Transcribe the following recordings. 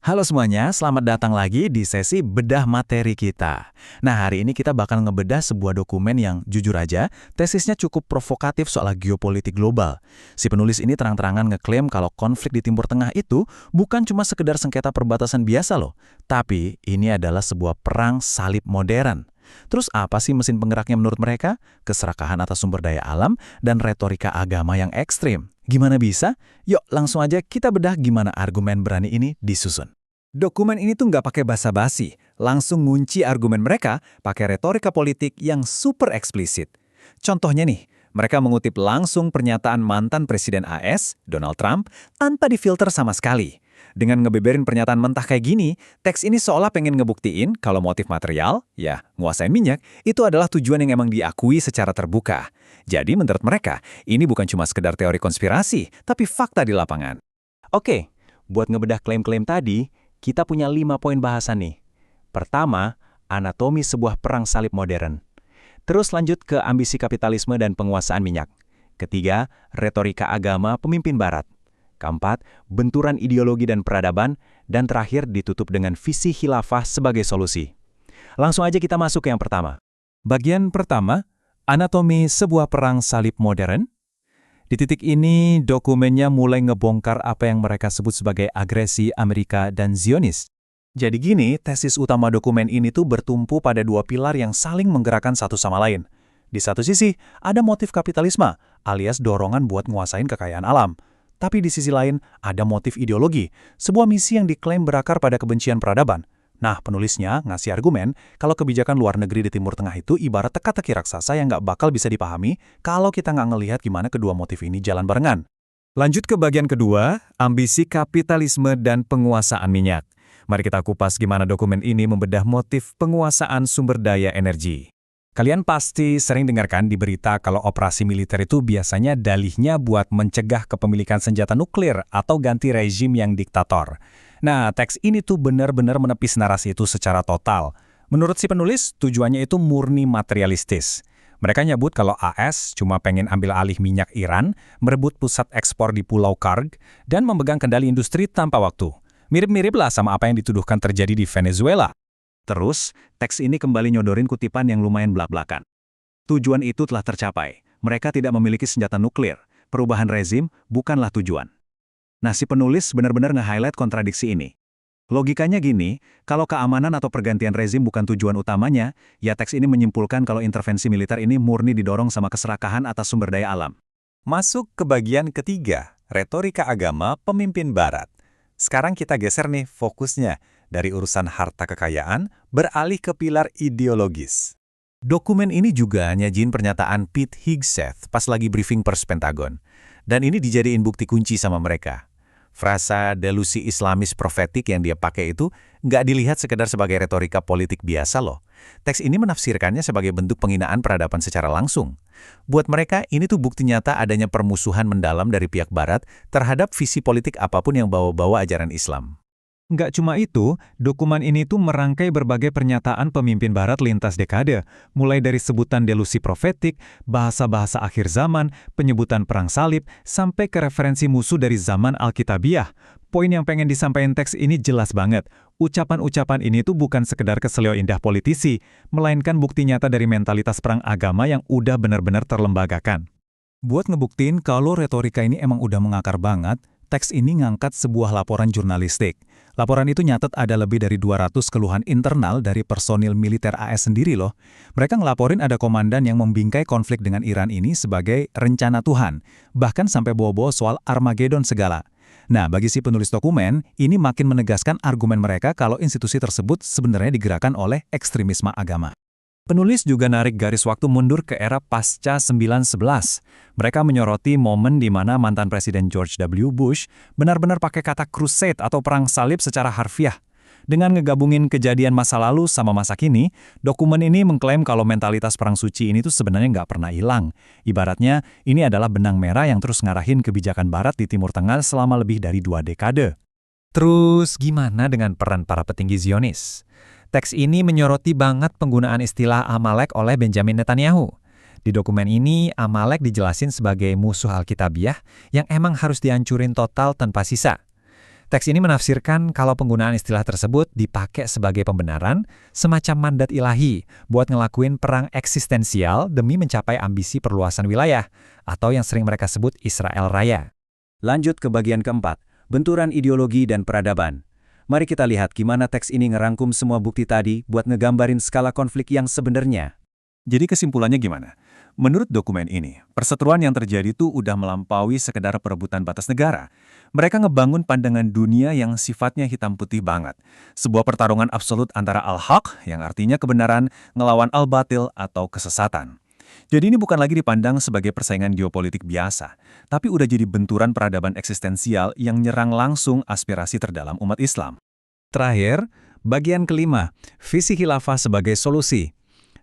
Halo semuanya, selamat datang lagi di sesi bedah materi kita. Nah, hari ini kita bakal ngebedah sebuah dokumen yang jujur aja, tesisnya cukup provokatif soal geopolitik global. Si penulis ini terang-terangan ngeklaim kalau konflik di Timur Tengah itu bukan cuma sekedar sengketa perbatasan biasa loh, tapi ini adalah sebuah perang salib modern. Terus apa sih mesin penggeraknya menurut mereka? Keserakahan atas sumber daya alam dan retorika agama yang ekstrim. Gimana bisa? Yuk langsung aja kita bedah gimana argumen berani ini disusun. Dokumen ini tuh nggak pakai basa-basi, langsung ngunci argumen mereka pakai retorika politik yang super eksplisit. Contohnya nih, mereka mengutip langsung pernyataan mantan Presiden AS, Donald Trump, tanpa difilter sama sekali. Dengan ngebeberin pernyataan mentah kayak gini, teks ini seolah pengen ngebuktiin kalau motif material, ya nguasain minyak, itu adalah tujuan yang emang diakui secara terbuka. Jadi menurut mereka, ini bukan cuma sekedar teori konspirasi, tapi fakta di lapangan. Oke, buat ngebedah klaim-klaim tadi, kita punya 5 poin bahasan nih. Pertama, anatomi sebuah perang salib modern. Terus lanjut ke ambisi kapitalisme dan penguasaan minyak. Ketiga, retorika agama pemimpin barat. Keempat, benturan ideologi dan peradaban. Dan terakhir ditutup dengan visi khilafah sebagai solusi. Langsung aja kita masuk ke yang pertama. Bagian pertama, anatomi sebuah perang salib modern. Di titik ini, dokumennya mulai ngebongkar apa yang mereka sebut sebagai agresi Amerika dan Zionis. Jadi gini, tesis utama dokumen ini tuh bertumpu pada dua pilar yang saling menggerakkan satu sama lain. Di satu sisi, ada motif kapitalisme, alias dorongan buat nguasain kekayaan alam. Tapi di sisi lain, ada motif ideologi, sebuah misi yang diklaim berakar pada kebencian peradaban. Nah, penulisnya ngasih argumen kalau kebijakan luar negeri di Timur Tengah itu ibarat teka-teki raksasa yang nggak bakal bisa dipahami kalau kita nggak ngelihat gimana kedua motif ini jalan barengan. Lanjut ke bagian kedua, ambisi kapitalisme dan penguasaan minyak. Mari kita kupas gimana dokumen ini membedah motif penguasaan sumber daya energi. Kalian pasti sering dengarkan di berita kalau operasi militer itu biasanya dalihnya buat mencegah kepemilikan senjata nuklir atau ganti rezim yang diktator. Nah, teks ini tuh benar-benar menepis narasi itu secara total. Menurut si penulis, tujuannya itu murni materialistis. Mereka nyebut kalau AS cuma pengen ambil alih minyak Iran, merebut pusat ekspor di Pulau Karg, dan memegang kendali industri tanpa waktu. Mirip-mirip lah sama apa yang dituduhkan terjadi di Venezuela. Terus, teks ini kembali nyodorin kutipan yang lumayan blak-blakan. Tujuan itu telah tercapai. Mereka tidak memiliki senjata nuklir. Perubahan rezim bukanlah tujuan. Nah, si penulis benar-benar nge-highlight kontradiksi ini. Logikanya gini, kalau keamanan atau pergantian rezim bukan tujuan utamanya, ya teks ini menyimpulkan kalau intervensi militer ini murni didorong sama keserakahan atas sumber daya alam. Masuk ke bagian ketiga, retorika agama pemimpin barat. Sekarang kita geser nih fokusnya dari urusan harta kekayaan beralih ke pilar ideologis. Dokumen ini juga nyajin pernyataan Pete Hegseth pas lagi briefing pers Pentagon. Dan ini dijadiin bukti kunci sama mereka. Frasa delusi Islamis profetik yang dia pakai itu nggak dilihat sekedar sebagai retorika politik biasa loh. Teks ini menafsirkannya sebagai bentuk penghinaan peradaban secara langsung. Buat mereka, ini tuh bukti nyata adanya permusuhan mendalam dari pihak Barat terhadap visi politik apapun yang bawa-bawa ajaran Islam. Nggak cuma itu, dokumen ini tuh merangkai berbagai pernyataan pemimpin Barat lintas dekade, mulai dari sebutan delusi profetik, bahasa-bahasa akhir zaman, penyebutan perang salib, sampai ke referensi musuh dari zaman Alkitabiah. Poin yang pengen disampaikan teks ini jelas banget. Ucapan-ucapan ini tuh bukan sekedar keselio indah politisi, melainkan bukti nyata dari mentalitas perang agama yang udah benar-benar terlembagakan. Buat ngebuktiin kalau retorika ini emang udah mengakar banget, teks ini ngangkat sebuah laporan jurnalistik. Laporan itu nyatet ada lebih dari 200 keluhan internal dari personil militer AS sendiri loh. Mereka ngelaporin ada komandan yang membingkai konflik dengan Iran ini sebagai rencana Tuhan, bahkan sampai bawa-bawa soal Armageddon segala. Nah, bagi si penulis dokumen, ini makin menegaskan argumen mereka kalau institusi tersebut sebenarnya digerakkan oleh ekstremisme agama. Penulis juga narik garis waktu mundur ke era pasca 9/11. Mereka menyoroti momen di mana mantan Presiden George W. Bush benar-benar pakai kata crusade atau perang salib secara harfiah. Dengan ngegabungin kejadian masa lalu sama masa kini, dokumen ini mengklaim kalau mentalitas perang suci ini tuh sebenarnya nggak pernah hilang. Ibaratnya, ini adalah benang merah yang terus ngarahin kebijakan Barat di Timur Tengah selama lebih dari 2 dekade. Terus, gimana dengan peran para petinggi Zionis? Teks ini menyoroti banget penggunaan istilah Amalek oleh Benjamin Netanyahu. Di dokumen ini, Amalek dijelasin sebagai musuh Alkitabiah yang emang harus dihancurin total tanpa sisa. Teks ini menafsirkan kalau penggunaan istilah tersebut dipakai sebagai pembenaran, semacam mandat ilahi buat ngelakuin perang eksistensial demi mencapai ambisi perluasan wilayah, atau yang sering mereka sebut Israel Raya. Lanjut ke bagian keempat, benturan ideologi dan peradaban. Mari kita lihat gimana teks ini ngerangkum semua bukti tadi buat ngegambarin skala konflik yang sebenarnya. Jadi kesimpulannya gimana? Menurut dokumen ini, perseteruan yang terjadi tuh udah melampaui sekedar perebutan batas negara. Mereka ngebangun pandangan dunia yang sifatnya hitam putih banget. Sebuah pertarungan absolut antara al-haq, yang artinya kebenaran, ngelawan al-batil atau kesesatan. Jadi ini bukan lagi dipandang sebagai persaingan geopolitik biasa, tapi udah jadi benturan peradaban eksistensial yang nyerang langsung aspirasi terdalam umat Islam. Terakhir, bagian kelima, visi khilafah sebagai solusi.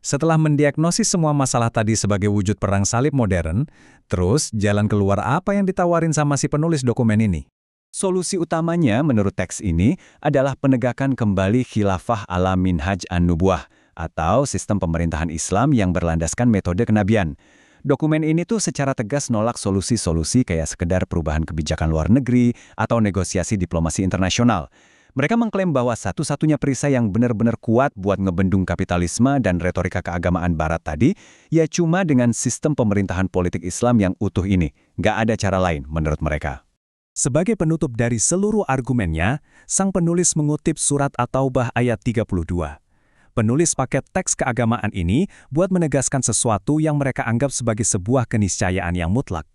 Setelah mendiagnosis semua masalah tadi sebagai wujud perang salib modern, terus jalan keluar apa yang ditawarin sama si penulis dokumen ini? Solusi utamanya menurut teks ini adalah penegakan kembali khilafah ala minhaj an-nubuwah atau sistem pemerintahan Islam yang berlandaskan metode kenabian. Dokumen ini tuh secara tegas nolak solusi-solusi kayak sekedar perubahan kebijakan luar negeri atau negosiasi diplomasi internasional. Mereka mengklaim bahwa satu-satunya perisai yang benar-benar kuat buat ngebendung kapitalisme dan retorika keagamaan barat tadi, ya cuma dengan sistem pemerintahan politik Islam yang utuh ini. Nggak ada cara lain menurut mereka. Sebagai penutup dari seluruh argumennya, sang penulis mengutip surat At-Taubah ayat 32. Penulis paket teks keagamaan ini buat menegaskan sesuatu yang mereka anggap sebagai sebuah keniscayaan yang mutlak.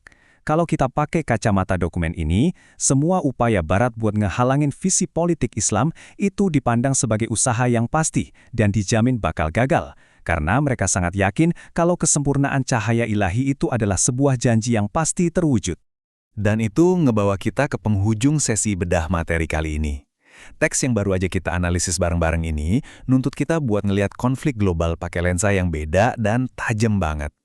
Kalau kita pakai kacamata dokumen ini, semua upaya Barat buat ngehalangin visi politik Islam itu dipandang sebagai usaha yang pasti dan dijamin bakal gagal, karena mereka sangat yakin kalau kesempurnaan cahaya ilahi itu adalah sebuah janji yang pasti terwujud. Dan itu ngebawa kita ke penghujung sesi bedah materi kali ini. Teks yang baru aja kita analisis bareng-bareng ini nuntut kita buat ngelihat konflik global pakai lensa yang beda dan tajam banget.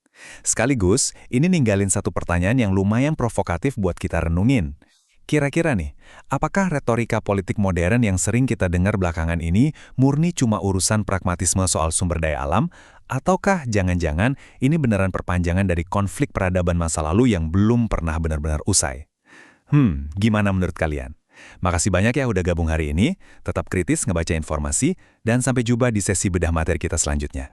Sekaligus, ini ninggalin satu pertanyaan yang lumayan provokatif buat kita renungin. Kira-kira nih, apakah retorika politik modern yang sering kita dengar belakangan ini murni cuma urusan pragmatisme soal sumber daya alam, ataukah jangan-jangan ini beneran perpanjangan dari konflik peradaban masa lalu yang belum pernah benar-benar usai? Gimana menurut kalian? Makasih banyak ya udah gabung hari ini, tetap kritis ngebaca informasi, dan sampai jumpa di sesi bedah materi kita selanjutnya.